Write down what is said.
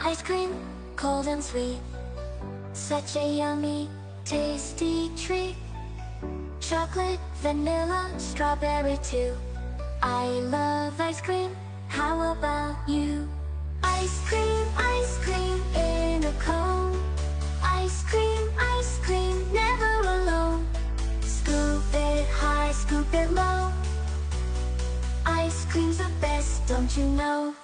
ice cream, cold and sweet. Such a yummy, tasty treat. Chocolate, vanilla, strawberry too. I love ice cream, how about you? Ice cream in a cone. Ice cream, never alone. Scoop it high, scoop it low. Ice cream's the best, don't you know?